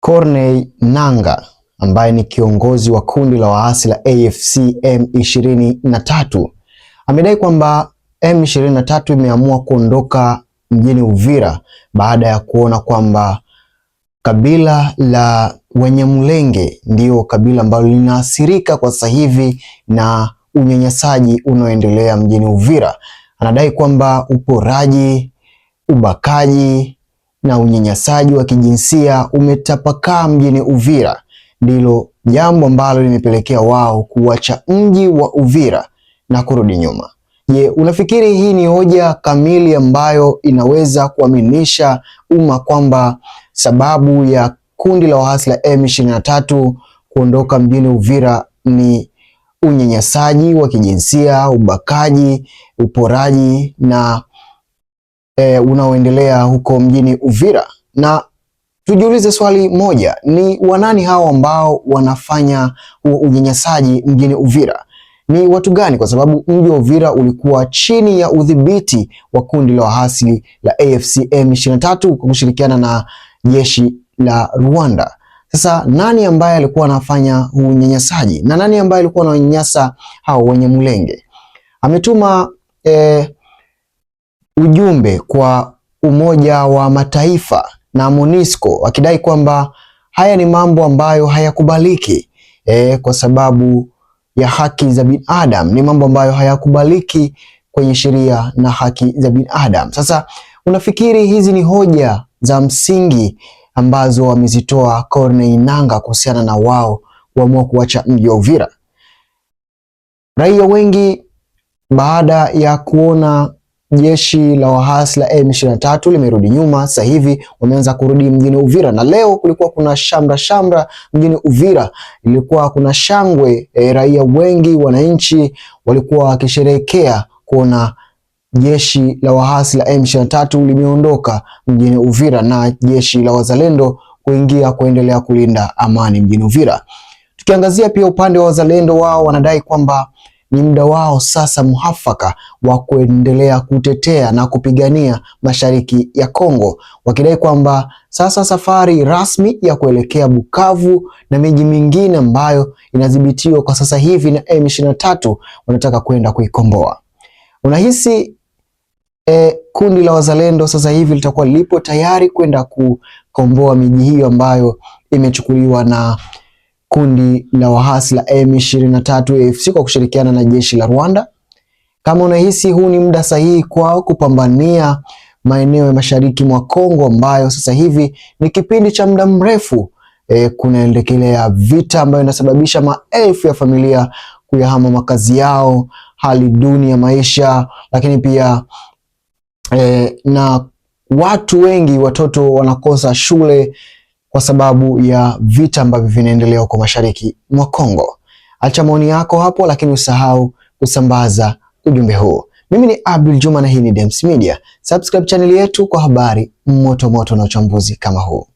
Corneille Nangaa ambaye ni kiongozi wa kundi la waasi la AFC M23 amedai kwamba M23 imeamua kuondoka mjini Uvira baada ya kuona kwamba kabila la Wanyamulenge ndio kabila ambalo linaathirika kwa sasa hivi na unyanyasaji unaoendelea mjini Uvira. Anadai kwamba uporaji, ubakaji na unyanyasaji wa kijinsia umetapakaa mjini Uvira, ndilo jambo ambalo limepelekea wao kuacha mji wa Uvira na kurudi nyuma. Je, unafikiri hii ni hoja kamili ambayo inaweza kuaminisha umma kwamba sababu ya kundi la waasi la M23 kuondoka mjini Uvira ni unyanyasaji wa kijinsia, ubakaji, uporaji na unaoendelea huko mjini Uvira? Na tujiulize swali moja, ni wanani hao ambao wanafanya unyanyasaji mjini Uvira? Ni watu gani? Kwa sababu mji wa Uvira ulikuwa chini ya udhibiti wa kundi la waasi la AFC M23 kwa kushirikiana na jeshi la Rwanda. Sasa nani ambaye alikuwa anafanya unyanyasaji na nani ambaye alikuwa ananyanyasa hao Wanyamulenge? Ametuma ujumbe kwa Umoja wa Mataifa na MONUSCO akidai kwamba haya ni mambo ambayo hayakubaliki kwa sababu ya haki za binadamu, ni mambo ambayo hayakubaliki kwenye sheria na haki za binadamu. Sasa unafikiri hizi ni hoja za msingi ambazo wamezitoa Corneille Nangaa kuhusiana na wao kuamua kuacha mji wa Uvira? Raia wengi baada ya kuona jeshi la waasi la M23 limerudi nyuma, sasa hivi wameanza kurudi mjini Uvira, na leo kulikuwa kuna shamra mjini Uvira, ilikuwa kuna shangwe, raia wengi, wananchi walikuwa wakisherehekea kuona jeshi la waasi la M23 limeondoka mjini Uvira na jeshi la wazalendo kuendelea kulinda amani mjini Uvira. Tukiangazia pia upande wa wazalendo, wao wanadai kwamba ni muda wao sasa muafaka wa kuendelea kutetea na kupigania mashariki ya Kongo, wakidai kwamba sasa safari rasmi ya kuelekea Bukavu na miji mingine ambayo inadhibitiwa kwa sasa hivi na M23 wanataka kwenda kuikomboa. Unahisi kundi la wazalendo sasa hivi litakuwa lipo tayari kwenda kukomboa miji hiyo ambayo imechukuliwa na kundi la waasi la M23 AFC kwa kushirikiana na jeshi la Rwanda? Kama unahisi huu ni muda sahihi kwao kupambania maeneo ya mashariki mwa Kongo ambayo sasa hivi ni kipindi cha muda mrefu kunaendelea vita ambayo inasababisha maelfu ya familia kuyahama makazi yao, hali duni ya maisha, lakini pia na watu wengi, watoto wanakosa shule kwa sababu ya vita ambavyo vinaendelea huko mashariki mwa Kongo. Acha maoni yako hapo, lakini usahau kusambaza ujumbe huu. Mimi ni Abdul Juma na hii ni Dems Media. Subscribe channel yetu kwa habari moto na uchambuzi kama huu.